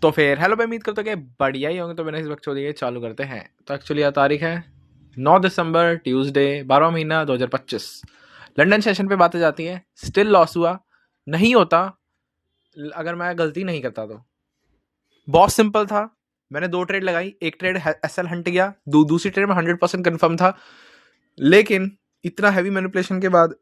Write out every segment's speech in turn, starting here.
तो फिर हेलो भाई, उम्मीद करता हूँ कि बढ़िया ही होंगे। तो मैंने इस वक्त चलिए चालू करते हैं। तो एक्चुअली यह तारीख है 9 दिसंबर, ट्यूसडे, 12वां महीना 2025। लंदन सेशन पे बातें जाती हैं। स्टिल लॉस हुआ नहीं होता अगर मैं गलती नहीं करता तो। बहुत सिंपल था। मैंने 2 ट्रेड लगाई, एक ट्रेड एसएल हंट गया, दूसरी ट्रेड में 100% कन्फर्म था। लेकिन इतना हैवी मैनिपुलेशन के बाद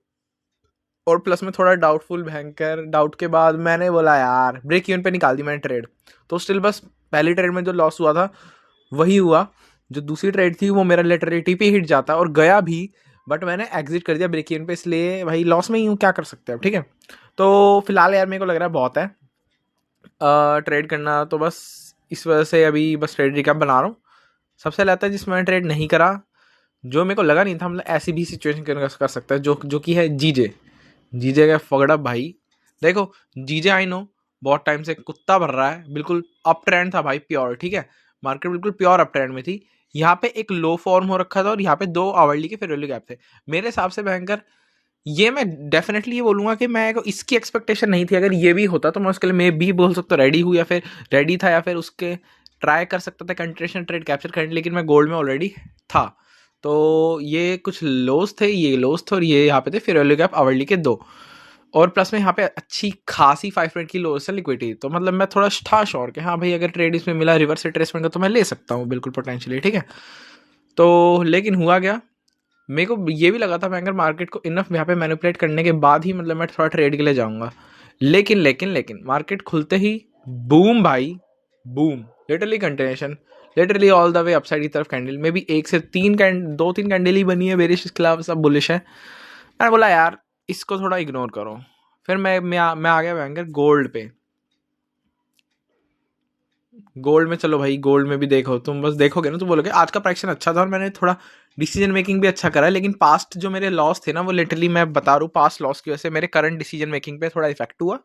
और प्लस में थोड़ा डाउटफुल भयंकर डाउट के बाद मैंने बोला यार ब्रेक इवन पे निकाल दी मैंने ट्रेड। तो स्टिल बस पहली ट्रेड में जो लॉस हुआ था वही हुआ। जो दूसरी ट्रेड थी वो मेरा लेटरली टीपी हिट जाता और गया भी, बट मैंने एग्जिट कर दिया ब्रेक इवन पे, इसलिए भाई लॉस में ही हूँ, क्या कर सकते हैं। ठीक है, तो फिलहाल यार मेरे को लग रहा है बहुत है ट्रेड करना, तो बस इस वजह से अभी बस ट्रेड रिकैप बना रहा हूँ। सबसे पहले आता है जिसमें मैंने ट्रेड नहीं करा, जो मेरे को लगा नहीं था मतलब ऐसी भी सिचुएशन कर सकता है, जो कि है जीजे। जीजे का फगड़ा भाई। देखो जीजे आई नो बहुत टाइम से कुत्ता भर रहा है, बिल्कुल अप ट्रेंड था भाई, प्योर। ठीक है, मार्केट बिल्कुल प्योर अप ट्रेंड में थी। यहाँ पे एक लो फॉर्म हो रखा था और यहाँ पे 2 आवरली के फेयर वैल्यू गैप थे। मेरे हिसाब से भयंकर, ये मैं डेफिनेटली ये बोलूंगा कि मैं इसकी एक्सपेक्टेशन नहीं थी। अगर ये भी होता तो मैं उसके लिए मैं भी बोल सकता रेडी हूँ, या फिर रेडी था, या फिर उसके ट्राई कर सकता था कंट्रेशन ट्रेड कैप्चर करने, लेकिन मैं गोल्ड में ऑलरेडी था। तो ये कुछ लोस थे, ये लोस थे, और ये यहाँ पे थे फेयर वैल्यू गैप आवरली के 2। और प्लस में यहाँ पे अच्छी खासी 5 मिनट की लोस है लिक्विडिटी। तो मतलब मैं थोड़ा था श्योर कि हाँ भाई अगर ट्रेड इसमें मिला रिवर्स रिट्रेसमेंट का तो मैं ले सकता हूँ बिल्कुल पोटेंशियली। ठीक है, तो लेकिन हुआ क्या, मेरे को ये भी लगा था मैं अगर मार्केट को इनफ यहाँ पे मैनिपुलेट करने के बाद ही मतलब मैं थोड़ा ट्रेड के लिए जाऊंगा। लेकिन मार्केट खुलते ही बूम भाई, boom, literally continuation, literally all the way upside की तरफ कैंडल में भी 2-3 कैंडल ही बनी है बेरिश, इसके अलावा सब बुलिश है। मैंने बोला यार इसको थोड़ा इग्नोर करो। फिर मैं आ गया भयंकर गोल्ड पे। गोल्ड में चलो भाई, गोल्ड में भी देखो, तुम बस देखोगे ना तो बोलोगे आज का प्राइक्शन अच्छा था और मैंने थोड़ा डिसीजन मेकिंग भी अच्छा करा। लेकिन पास्ट जो मेरे लॉस थे ना, वो लिटरली मैं बता रहा हूँ पास्ट लॉस की वजह से मेरे करंट डिसीजन मेकिंग पे थोड़ा इफेक्ट हुआ,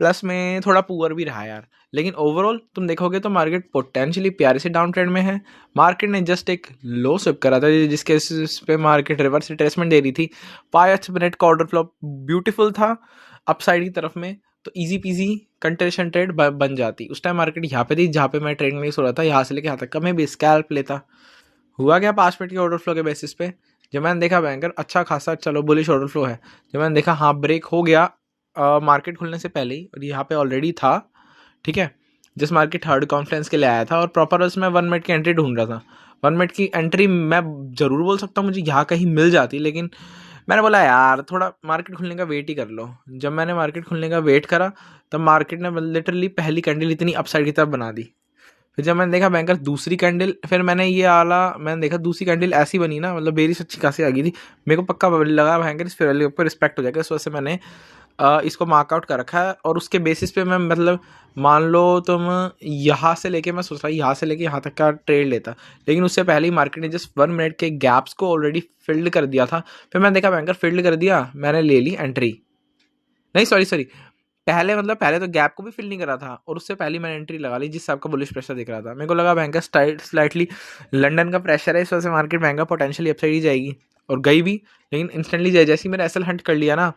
प्लस में थोड़ा पुअर भी रहा यार। लेकिन ओवरऑल तुम देखोगे तो मार्केट पोटेंशियली प्यारे से डाउन ट्रेंड में है। मार्केट ने जस्ट एक लो स्विप करा था जिसके इस पे मार्केट रिवर्स रिट्रेसमेंट दे रही थी। 5 मिनट का ऑर्डर फ्लो ब्यूटीफुल था अपसाइड की तरफ में, तो इजी पीजी कंट्रेशन ट्रेड बन जाती। उस टाइम मार्केट यहाँ पे थी जहाँ पे मैं ट्रेड नहीं सो रहा था, यहाँ से लेके यहाँ तक का मैं भी स्कैल्प लेता। हुआ क्या, 5 मिनट के ऑर्डर फ्लो के बेसिस पे जब मैंने देखा बैंकर अच्छा खासा चलो बुलिश ऑर्डर फ्लो है, जब मैंने देखा हाँ ब्रेक हो गया मार्केट खुलने से पहले ही, और यहाँ पे ऑलरेडी था। ठीक है, जिस मार्केट थर्ड कॉन्फ्रेंस के लिए आया था और प्रॉपर उसमें 1 मिनट की एंट्री ढूंढ रहा था। 1 मिनट की एंट्री मैं जरूर बोल सकता हूँ मुझे यहाँ कहीं मिल जाती, लेकिन मैंने बोला यार थोड़ा मार्केट खुलने का वेट ही कर लो। जब मैंने मार्केट खुलने का वेट करा तब मार्केट ने लिटरली पहली कैंडल इतनी अपसाइड की तरफ बना दी। फिर जब मैंने देखा बैंकर दूसरी कैंडल, फिर मैंने देखा दूसरी कैंडल ऐसी बनी ना, मतलब बेरिश अच्छी खासी आ गई थी। मेरे को पक्का लगा बैंकर इस फेयर वैल्यू पर रिस्पेक्ट हो जाएगा, इस वजह से मैंने इसको मार्कआउट कर रखा है। और उसके बेसिस पे मैं मतलब मान लो तुम यहाँ से लेके, मैं सोच रहा यहाँ से लेके यहाँ तक का ट्रेड लेता, लेकिन उससे पहले ही मार्केट ने जस्ट 1 मिनट के गैप्स को ऑलरेडी फिल्ड कर दिया था। फिर मैंने देखा बैंकर फिल्ड कर दिया, मैंने ले ली एंट्री। नहीं सॉरी, पहले तो गैप को भी फिल नहीं करा था और उससे पहले मैंने एंट्री लगा ली जिस हिसाब का बुलिश प्रेशर दिख रहा था। मेरे को लगा बैंक स्लाइटली लंदन का प्रेशर है, इस वजह से मार्केट बैंक पोटेंशियली अपसाइड ही जाएगी, और गई भी। लेकिन इंस्टेंटली जैसे ही मैंने एसएल हंट कर लिया ना,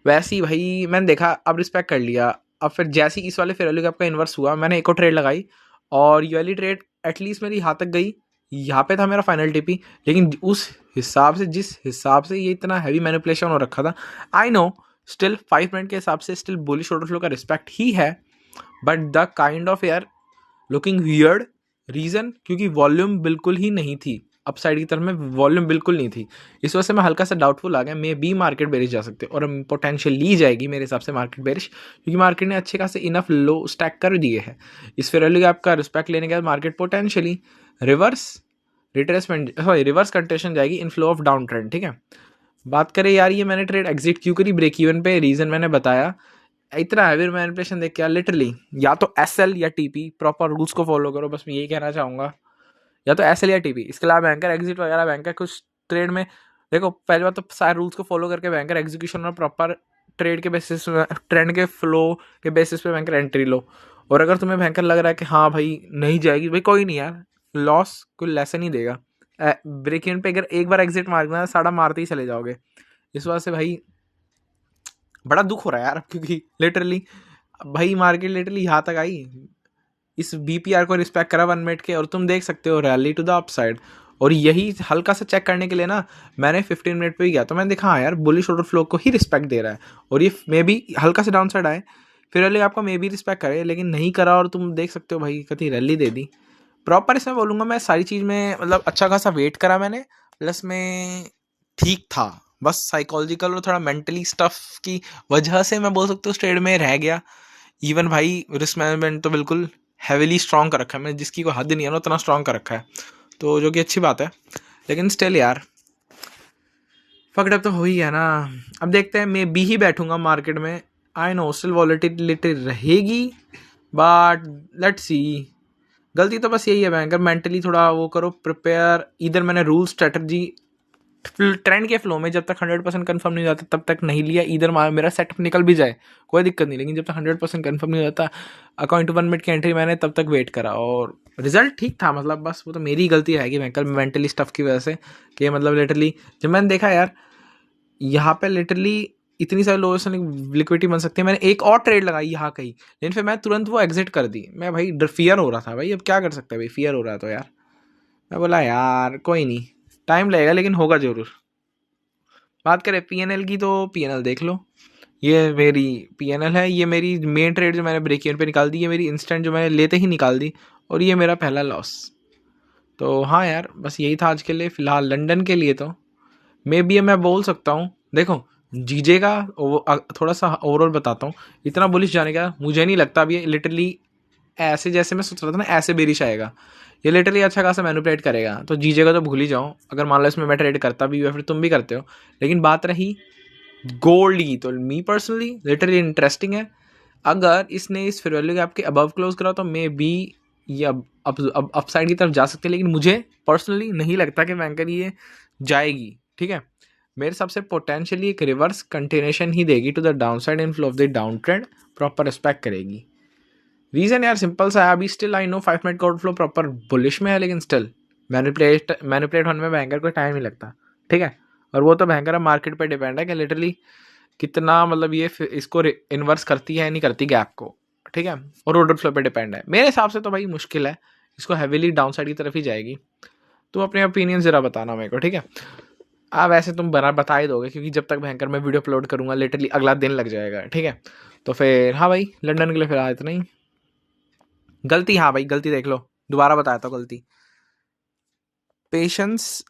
वैसे ही भाई मैंने देखा अब रिस्पेक्ट कर लिया। अब फिर जैसे ही इस वाले फेयर वैल्यू गैप का इन्वर्स हुआ, मैंने एक और ट्रेड लगाई और ये वाली ट्रेड एटलीस्ट मेरी यहाँ तक गई, यहाँ पे था मेरा फाइनल टीपी। लेकिन उस हिसाब से, जिस हिसाब से ये इतना हैवी मैनिपुलेशन हो रखा था, आई नो स्टिल 5 मिनट के हिसाब से स्टिल बुलिश ऑर्डर फ्लो का रिस्पेक्ट ही है, but the kind of air looking weird. Reason क्योंकि वॉल्यूम बिल्कुल ही नहीं थी, अपसाइड की तरफ में वॉल्यूम बिल्कुल नहीं थी। इस वजह से मैं हल्का सा डाउटफुल आ गया, मे बी मार्केट बेरिश जा सकते और पोटेंशियल ली जाएगी मेरे हिसाब से मार्केट बेरिश, क्योंकि मार्केट ने अच्छे खासे इनफ लो स्टैक कर दिए हैं। इस फेयर वैल्यू गैप का रिस्पेक्ट लेने के बाद मार्केट पोटेंशियली रिवर्स रिवर्स कंटेशन जाएगी इन फ्लो ऑफ डाउन ट्रेंड। ठीक है, बात करें यार ये मैंने ट्रेड एग्जिट क्यों करी ब्रेक इवन पे, रीजन मैंने बताया। इतना हैवी मैनिपुलेशन देख के लिटरली या तो एसएल या टीपी, प्रॉपर रूल्स को फॉलो करो, बस मैं यही कहना चाहूँगा। या तो एसएल या टीपी, इसके अलावा बैंकर एग्जिट वगैरह, बैंकर कुछ ट्रेड में देखो पहली बात तो सारे रूल्स को फॉलो करके बैंकर एग्जीक्यूशन और प्रॉपर ट्रेड के बेसिस ट्रेंड के फ्लो के बेसिस पे बैंकर एंट्री लो। और अगर तुम्हें बैंकर लग रहा है कि हाँ भाई नहीं जाएगी, भाई कोई नहीं यार, लॉस कोई लेसन ही देगा। ब्रेक इवन पे अगर एक बार एग्जिट मारना साड़ा मारते ही चले जाओगे। इस वजह से भाई बड़ा दुख हो रहा है यार, क्योंकि लिटरली भाई मार्केट लिटरली यहाँ तक आई, इस बीपीआर को रिस्पेक्ट करा 1 मिनट के, और तुम देख सकते हो रैली टू द अपसाइड। और यही हल्का सा चेक करने के लिए ना मैंने 15 मिनट पे ही गया, तो मैंने देखा हाँ यार बुलिश ऑर्डर फ्लो को ही रिस्पेक्ट दे रहा है, और ये मे बी हल्का से डाउन साइड आए, फिर रैली आपका मे बी रिस्पेक्ट करे, लेकिन नहीं करा। और तुम देख सकते हो भाई कति रैली दे दी प्रॉपर। इसमें बोलूँगा मैं सारी चीज़ में मतलब अच्छा खासा वेट करा मैंने, प्लस में ठीक था, बस साइकोलॉजिकल और थोड़ा मेंटली स्टफ की वजह से मैं बोल सकता हूँ ट्रेड में रह गया। इवन भाई रिस्क मैनेजमेंट तो बिल्कुल हैविली स्ट्रॉन्ग कर रखा है मैंने, जिसकी कोई हद नहीं है ना उतना स्ट्रॉन्ग कर रखा है, तो जो कि अच्छी बात है। लेकिन स्टिल यार फकड अप तो हो ही है ना। अब देखते हैं, मैं भी ही बैठूंगा मार्केट में, आई नो स्टिल वॉलेटिलिटी रहेगी, बट लेट्स सी। गलती तो बस यही है बैंकर, मेंटली थोड़ा वो करो प्रिपेयर। इधर मैंने रूल स्ट्रेटजी ट्रेंड के फ्लो में जब तक 100% कन्फर्म नहीं हो जाता तब तक नहीं लिया। इधर मेरा सेटअप निकल भी जाए कोई दिक्कत नहीं, लेकिन जब तक 100% कन्फर्म नहीं हो जाता अकॉर्डिंग टू 1 मिनट की एंट्री मैंने तब तक वेट करा, और रिजल्ट ठीक था। मतलब बस वो तो मेरी गलती रहेगी बैंकर मेंटली स्टफ की वजह से, कि मतलब लिटरली जब मैंने देखा यार यहाँ पे लिटरली इतनी सारी लोगों से लिक्विडिटी बन सकती है, मैंने एक और ट्रेड लगाई यहाँ कहीं, लेकिन फिर मैं तुरंत वो एग्जिट कर दी। मैं भाई फियर हो रहा था भाई, अब क्या कर सकते हैं भाई, फियर हो रहा है तो यार मैं बोला यार कोई नहीं, टाइम लगेगा लेकिन होगा जरूर। बात करें पीएनएल की, तो पीएनएल देख लो, ये मेरी पीएनएल है, ये मेरी मेन ट्रेड जो मैंने ब्रेक इवन पे निकाल दी, ये मेरी इंस्टेंट जो मैंने लेते ही निकाल दी, और ये मेरा पहला लॉस। तो हाँ यार बस यही था आज के लिए फ़िलहाल लंदन के लिए। तो मे बी मैं बोल सकता हूँ, देखो जीजे का थोड़ा सा ओवरऑल बताता हूँ। इतना बुलिश जाने का मुझे नहीं लगता। अभी लिटरली ऐसे जैसे मैं सोच रहा था ना ऐसे बेरिश आएगा, ये लिटरली अच्छा खासा मैनिपुलेट करेगा। तो जीजे का तो भूल ही जाओ, अगर मान लो इसमें मैं ट्रेड करता भी या फिर तुम भी करते हो। लेकिन बात रही गोल्ड की, तो मी पर्सनली लिटरली इंटरेस्टिंग है। अगर इसने इस फेयर वैल्यू गैप के अबव क्लोज करा तो मे बी ये अब अपसाइड की तरफ जा सकते हैं, लेकिन मुझे पर्सनली नहीं लगता कि बैंकर ये जाएगी। ठीक है, मेरे हिसाब से पोटेंशियली एक रिवर्स कंटिन्यूएशन ही देगी to the downside inflow of the downtrend, proper respect करेगी। रीजन यार सिंपल सा है, अभी स्टिल आई नो 5 मिनट का आउटफ्लो प्रॉपर बुलिश में है, लेकिन स्टिल मैनिपुलेट होने में बैंकर को टाइम ही लगता। ठीक है, और वो तो बैंकर मार्केट पे डिपेंड है कि लिटरली कितना मतलब ये इसको इन्वर्स करती है नहीं करती गैप को। ठीक है, और ऑर्डर फ्लो पे डिपेंड है। मेरे हिसाब से तो भाई मुश्किल है, इसको हैवीली डाउन साइड की तरफ ही जाएगी। तुम अपने ओपिनियन ज़रा बताना मेरे को, ठीक है। वैसे तुम बता ही दोगे, क्योंकि जब तक भयंकर मैं वीडियो अपलोड करूँगा लिटरली अगला दिन लग जाएगा। ठीक है, तो फिर हाँ भाई लंदन के लिए फिर इतना ही। गलती, हाँ भाई गलती देख लो, दोबारा बताया था गलती। पेशेंस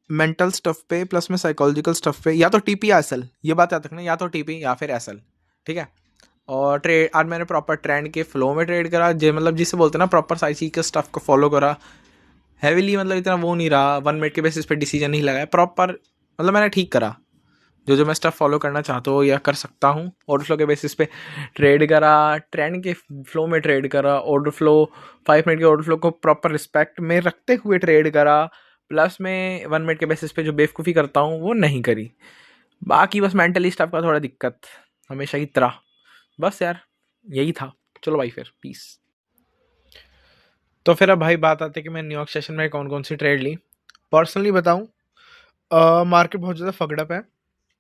मेंटल स्टफ पे प्लस में साइकोलॉजिकल स्टफ पे, या तो टीपी या एसएल, ये बात याद रखना, या तो टीपी या फिर एसएल। ठीक है, और ट्रेड आज मैंने प्रॉपर ट्रेंड के फ्लो में ट्रेड करा, जो मतलब जिसे बोलते हैं ना प्रॉपर साइसी के स्टफ को फॉलो करा हैवीली। मतलब इतना वो नहीं रहा 1 मिनट के बेसिस पे डिसीजन नहीं लगाया प्रॉपर, मतलब मैंने ठीक करा जो मैं स्टफ फॉलो करना चाहता हूँ या कर सकता हूँ। ऑर्डर फ्लो के बेसिस पे ट्रेड करा, ट्रेंड के फ्लो में ट्रेड करा, ऑर्डर फ्लो 5 मिनट के ऑर्डर फ्लो को प्रॉपर रिस्पेक्ट में रखते हुए ट्रेड करा, प्लस में 1 मिनट के बेसिस पे जो बेवकूफ़ी करता हूँ वो नहीं करी। बाकी बस मेंटली स्टफ का थोड़ा दिक्कत हमेशा की तरह। बस यार यही था, चलो भाई फिर पीस। तो फिर अब भाई बात आती है कि मैं न्यूयॉर्क सेशन में कौन कौन सी ट्रेड ली। पर्सनली बताऊँ, मार्केट बहुत ज़्यादा फगडअप है।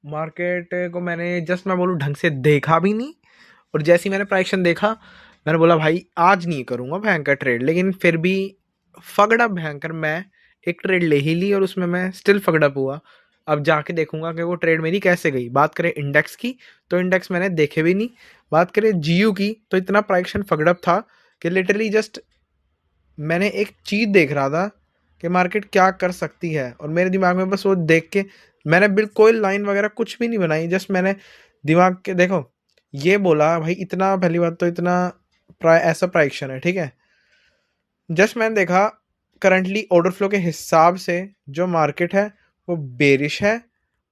मार्केट को मैंने जस्ट मैं बोलूँ ढंग से देखा भी नहीं, और जैसे ही मैंने प्राइक्शन देखा मैंने बोला भाई आज नहीं करूँगा भयंकर ट्रेड, लेकिन फिर भी फगडअप भयंकर मैं एक ट्रेड ले ही ली, और उसमें मैं स्टिल फगडअप हुआ। अब जाके देखूंगा कि वो ट्रेड मेरी कैसे गई। बात करें इंडेक्स की, तो इंडेक्स मैंने देखे भी नहीं। बात करें जीयू की, तो इतना प्राइक्शन फगडअप था कि लिटरली जस्ट मैंने एक चीज़ देख रहा था कि मार्केट क्या कर सकती है, और मेरे दिमाग में बस वो देख के मैंने बिल्कुल कोई लाइन वगैरह कुछ भी नहीं बनाई। जस्ट मैंने दिमाग के देखो ये बोला भाई इतना, पहली बात तो इतना ऐसा प्राइक्शन है। ठीक है, जस्ट मैंने देखा करंटली ऑर्डर फ्लो के हिसाब से जो मार्केट है वो बेरिश है,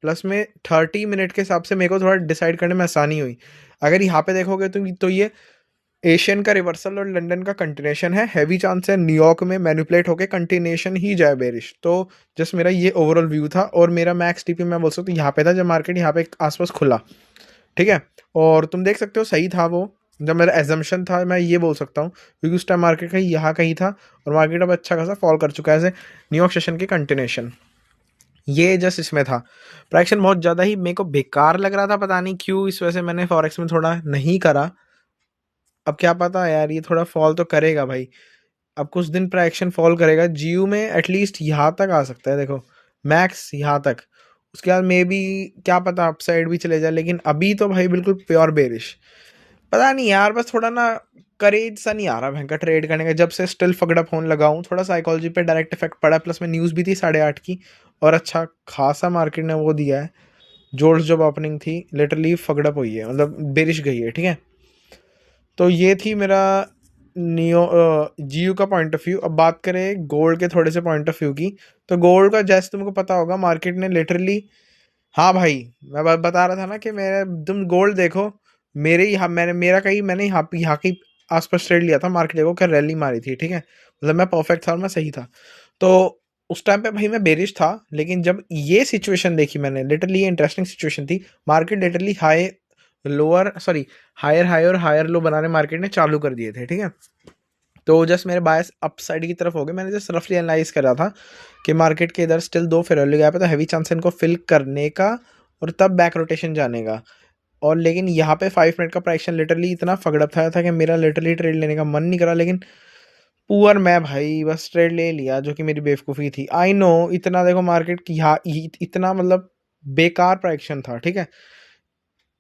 प्लस में 30 मिनट के हिसाब से मेरे को थोड़ा डिसाइड करने में आसानी हुई। अगर यहाँ पे देखोगे तो ये एशियन का रिवर्सल और लंदन का कंटिन्यूएशन है। हैवी चांस है न्यूयॉर्क में मैनिपुलेट होके कंटिन्यूएशन ही जाए बेरिश। तो जस्ट मेरा ये ओवरऑल व्यू था, और मेरा मैक्स टीपी मैं बोल सकता हूँ यहाँ पे था जब मार्केट यहाँ पे आसपास खुला। ठीक है, और तुम देख सकते हो सही था वो, जब मेरा एजम्पशन था मैं ये बोल सकता हूँ, क्योंकि उस टाइम मार्केट कहीं यहाँ कहीं था, और मार्केट अब अच्छा खासा फॉल कर चुका है एज न्यूयॉर्क सेशन की कंटिन्यूएशन। ये जस्ट इसमें था प्राइक्शन बहुत ज़्यादा ही मेरे को बेकार लग रहा था, पता नहीं क्यों, इस वजह से मैंने फॉरेक्स में थोड़ा नहीं करा। अब क्या पता यार, ये थोड़ा फॉल तो करेगा भाई, अब कुछ दिन प्राइक्शन फॉल करेगा। जीयू में एटलीस्ट यहाँ तक आ सकता है, देखो मैक्स यहाँ तक, उसके बाद मे बी क्या पता अपसाइड भी चले जाए, लेकिन अभी तो भाई बिल्कुल प्योर बेरिश। पता नहीं यार, बस थोड़ा ना करेज सा नहीं आ रहा भयंकर ट्रेड करने का, जब से स्टिल फगड़ा फोन लगाऊं। थोड़ा साइकोलॉजी पे डायरेक्ट इफेक्ट पड़ा, प्लस में न्यूज़ भी थी 8:30 की, और अच्छा खासा मार्केट ने वो दिया है। जोर्स जब ओपनिंग थी लिटरली फगड़प हुई है, मतलब बेरिश गई है, ठीक है। तो ये थी मेरा नियो जीयू का पॉइंट ऑफ व्यू। अब बात करें गोल्ड के थोड़े से पॉइंट ऑफ व्यू की, तो गोल्ड का जैसे तुमको पता होगा मार्केट ने लिटरली, हाँ भाई, मैं बता रहा था ना कि मेरे, तुम गोल्ड देखो, मेरे यहाँ मैंने यहाँ की आसपास ट्रेड लिया था, मार्केट देखो क्या रैली मारी थी, ठीक है, मतलब मैं परफेक्ट था और मैं सही था। तो उस टाइम पे भाई मैं बेरिश था, लेकिन जब ये सिचुएशन देखी मैंने, लिटरली ये इंटरेस्टिंग सिचुएशन थी। Market literally high lower sorry higher high और हायर लो बनाने मार्केट ने चालू कर दिए थे, ठीक है। तो जस्ट मेरे बायस अप साइड की तरफ हो गए। मैंने जस्ट रफली एनालाइज करा था कि मार्केट के इधर स्टिल 2 फेयर वैल्यू गैप है, तो हैवी चांस है इनको फिल करने का और तब बैक रोटेशन जाने का। और लेकिन यहाँ पे 5 मिनट का प्राइक्शन लिटरली इतना फगड़प था कि मेरा लिटरली ट्रेड लेने का मन नहीं करा, लेकिन पुअर मैं भाई बस ट्रेड ले लिया, जो कि मेरी बेवकूफ़ी थी। आई नो, इतना देखो मार्केट की यहाँ इतना मतलब बेकार प्राइक्शन था, ठीक है,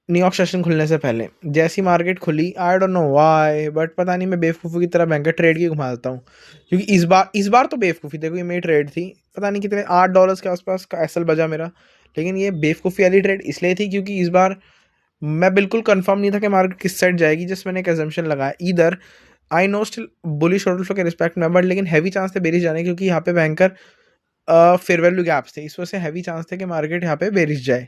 न्यूयॉर्क सेशन खुलने से पहले। जैसी मार्केट खुली, I don't know why, but पता नहीं मैं बेवकूफ़ी की तरह बैंक ट्रेड की घुमा देता हूँ, क्योंकि इस बार तो बेवकूफ़ी, देखो ये मेरी ट्रेड थी, पता नहीं कितने $8 के आसपास का एसएल बजा मेरा, लेकिन ये बेवकूफ़ी वाली ट्रेड इसलिए थी क्योंकि इस बार मैं बिल्कुल कंफर्म नहीं था कि मार्केट किस साइड जाएगी। जस्ट मैंने एक एजम्पशन लगाया, इधर I know still bullish order flow के रिस्पेक्ट में, बट लेकिन हैवी चांस थे बेरिश जाने के, क्योंकि यहाँ पे बैंकर फेयर वैल्यू गैप्स थे, इस वजह से हैवी चांस थे कि मार्केट यहाँ पे बेरिश जाए।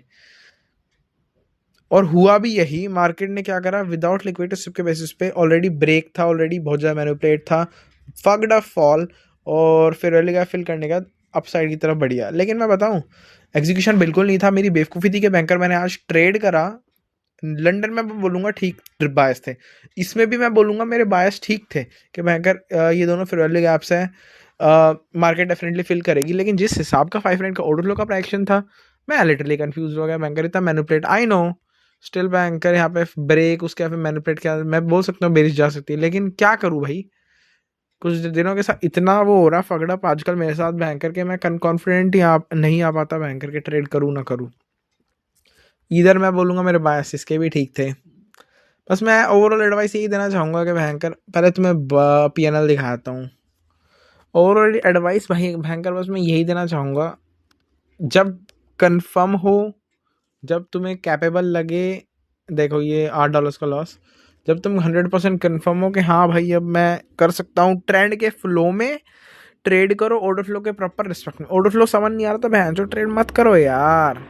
और हुआ भी यही, मार्केट ने क्या करा, विदाउट लिक्विडिटी स्विप के बेसिस पे ऑलरेडी ब्रेक था, ऑलरेडी बहुत ज़्यादा मैनिपुलेट था, फक्ड अप फॉल, और फिर वैल्यू गैप फिल करने का अपसाइड की तरफ बढ़िया। लेकिन मैं बताऊं, एग्जीक्यूशन बिल्कुल नहीं था, मेरी बेवकूफ़ी थी कि बैंकर मैंने आज ट्रेड करा। लंदन में मैं बोलूँगा ठीक बायस थे, इसमें भी मैं बोलूँगा मेरे बायस ठीक थे कि बैंकर ये दोनों फिर वैल्यू गैप्स हैं, मार्केट डेफिनेटली फिल करेगी। लेकिन जिस हिसाब का 5 मिनट का ऑर्डर फ्लो का प्राइक्शन था, मैं लिटरली कंफ्यूज हो गया। बैंकर इतना manipulate, I know still banker यहाँ पे ब्रेक, उसके यहाँ पे मैनिपुलेट किया, मैं बोल सकता हूँ बेरिश जा सकती है, लेकिन क्या करूँ भाई, कुछ दिनों के साथ इतना वो हो रहा फगड़ा आजकल मेरे साथ बैंकर के, मैं कॉन्फिडेंट ही नहीं आ पाता बैंकर के ट्रेड करूँ ना करूँ। इधर मैं बोलूँगा मेरे बायस इसके भी ठीक थे। बस मैं ओवरऑल एडवाइस यही देना चाहूँगा कि भयंकर, पहले तुम्हें पीएनएल दिखाता हूँ। ओवरऑल एडवाइस भाई भयंकर बस मैं यही देना चाहूँगा, जब कंफर्म हो, जब तुम्हें कैपेबल लगे, देखो ये $8 का लॉस, जब तुम 100% कन्फर्म हो कि हाँ भाई अब मैं कर सकता हूँ, ट्रेंड के फ्लो में ट्रेड करो, ऑर्डर फ्लो के प्रॉपर रिस्पेक्ट में। ऑर्डर फ्लो समझ नहीं आ रहा तो बहन जो ट्रेड मत करो यार,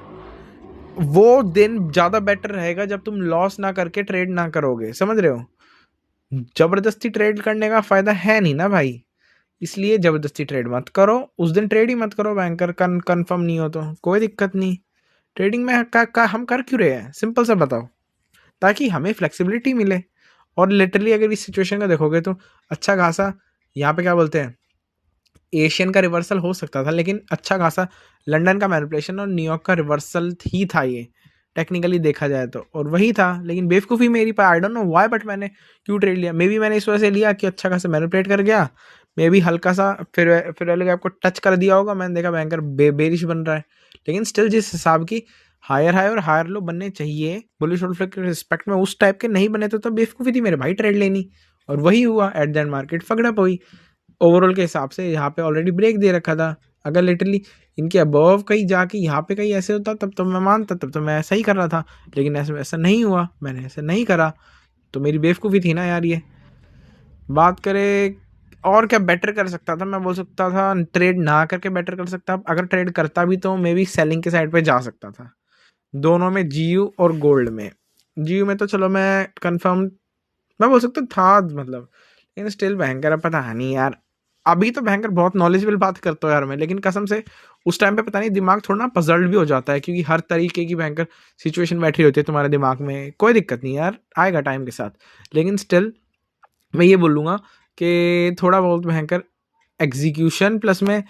वो दिन ज़्यादा बेटर रहेगा जब तुम लॉस ना करके ट्रेड ना करोगे, समझ रहे हो। जबरदस्ती ट्रेड करने का फायदा है नहीं ना भाई, इसलिए जबरदस्ती ट्रेड मत करो, उस दिन ट्रेड ही मत करो बैंकर, कन्फर्म नहीं हो तो कोई दिक्कत नहीं। ट्रेडिंग में हम कर क्यों रहे हैं, सिंपल सा बताओ, ताकि हमें फ्लेक्सिबिलिटी मिले। और लिटरली अगर इस सिचुएशन का देखोगे तो अच्छा खासा यहाँ पे क्या बोलते हैं, एशियन का रिवर्सल हो सकता था, लेकिन अच्छा खासा लंदन का मैनिपुलेशन और न्यूयॉर्क का रिवर्सल ही था ये, टेक्निकली देखा जाए तो, और वही था। लेकिन बेवकूफ़ी मेरी पर, I don't know why, but मैंने क्यों ट्रेड लिया, मे बी मैंने इस वजह से लिया कि अच्छा खासा मैनिपुलेट कर गया, मे बी हल्का सा फिर वाले आपको टच कर दिया होगा, मैंने देखा बैंकर बेरिश बन रहा है। लेकिन स्टिल जिस हिसाब की हायर हाई और हायर लो बनने चाहिए बुलिश और के रिस्पेक्ट में, उस टाइप के नहीं बने तो बेवकूफ़ी थी मेरे भाई ट्रेड लेनी, और वही हुआ। एट द एंड मार्केट फगड़प हुई ओवरऑल के हिसाब से, यहाँ पे ऑलरेडी ब्रेक दे रखा था। अगर लिटरली इनके अबव कहीं जाके यहाँ पे कहीं ऐसे होता तब तो मैं मानता, तब तो मैं ऐसा ही कर रहा था, लेकिन ऐसा ऐसा नहीं हुआ, मैंने ऐसा नहीं करा, तो मेरी बेवकूफ़ी थी ना यार ये। बात करें और क्या बेटर कर सकता था, मैं बोल सकता था ट्रेड ना करके बेटर कर सकता, अगर ट्रेड करता भी तो मे बी सेलिंग के साइड पे जा सकता था, दोनों में, जीयू और गोल्ड में। जीयू में तो चलो मैं कंफर्म मैं बोल सकता था मतलब, लेकिन स्टिल भयंकर पता नहीं यार, अभी तो भयंकर बहुत नॉलेजेबल बात करता हूँ यार मैं, लेकिन कसम से उस टाइम पे पता नहीं दिमाग थोड़ा ना पजल्ड भी हो जाता है, क्योंकि हर तरीके की भयंकर सिचुएशन बैठी होती है तुम्हारे दिमाग में। कोई दिक्कत नहीं यार, आएगा टाइम के साथ, लेकिन स्टिल मैं ये बोलूँगा कि थोड़ा बहुत भयंकर एग्जीक्यूशन प्लस में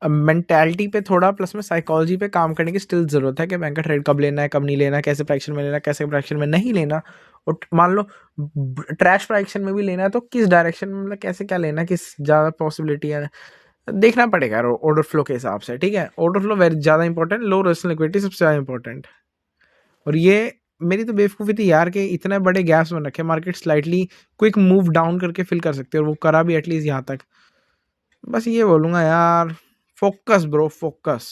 मेंटालिटी पे थोड़ा प्लस में साइकोलॉजी पे काम करने की स्टिल ज़रूरत है कि बैंक का ट्रेड कब लेना है, कब नहीं लेना, कैसे प्राइक्शन में लेना, कैसे प्राइक्शन में नहीं लेना। और मान लो ट्रैश प्राइक्शन में भी लेना है तो किस डायरेक्शन में, मतलब कैसे क्या लेना, किस ज़्यादा पॉसिबिलिटी है, देखना पड़ेगा ऑर्डर फ्लो के हिसाब से, ठीक है। ऑर्डर फ्लो वेरी ज़्यादा इंपॉर्टेंट, लो रिस्क लिक्विडिटी सबसे ज़्यादा इंपॉर्टेंट। और ये मेरी तो बेवकूफ़ी थी यार कि इतने बड़े गैप्स बन रखे, market slightly quick move down करके फिल कर सकते हैं, और वो करा भी एटलीस्ट यहाँ तक। बस ये बोलूँगा यार, focus bro, focus.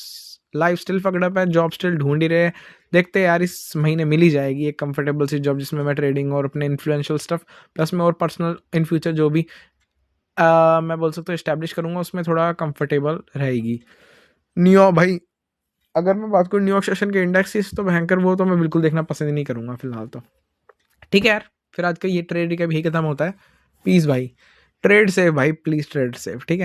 Life still fucked up है, जॉब स्टिल ढूंढ ही रहे हैं। देखते हैं यार, इस महीने मिल ही जाएगी एक कंफर्टेबल सी जॉब जिसमें मैं ट्रेडिंग और अपने इन्फ्लुएंशियल स्टफ प्लस में और पर्सनल इन फ्यूचर जो भी मैं बोल सकता हूँ इस्टेब्लिश करूँगा, उसमें थोड़ा कंफर्टेबल रहेगी। न्यूयॉर्क भाई, अगर मैं बात करूँ न्यूयॉर्क सेशन के इंडेक्सिस, तो भयंकर वो तो मैं बिल्कुल देखना पसंद ही नहीं करूँगा फिलहाल तो। ठीक है यार, फिर आज का ये ट्रेड का भी खत्म होता है। पीस भाई, ट्रेड सेफ भाई, प्लीज़ ट्रेड सेफ, ठीक है।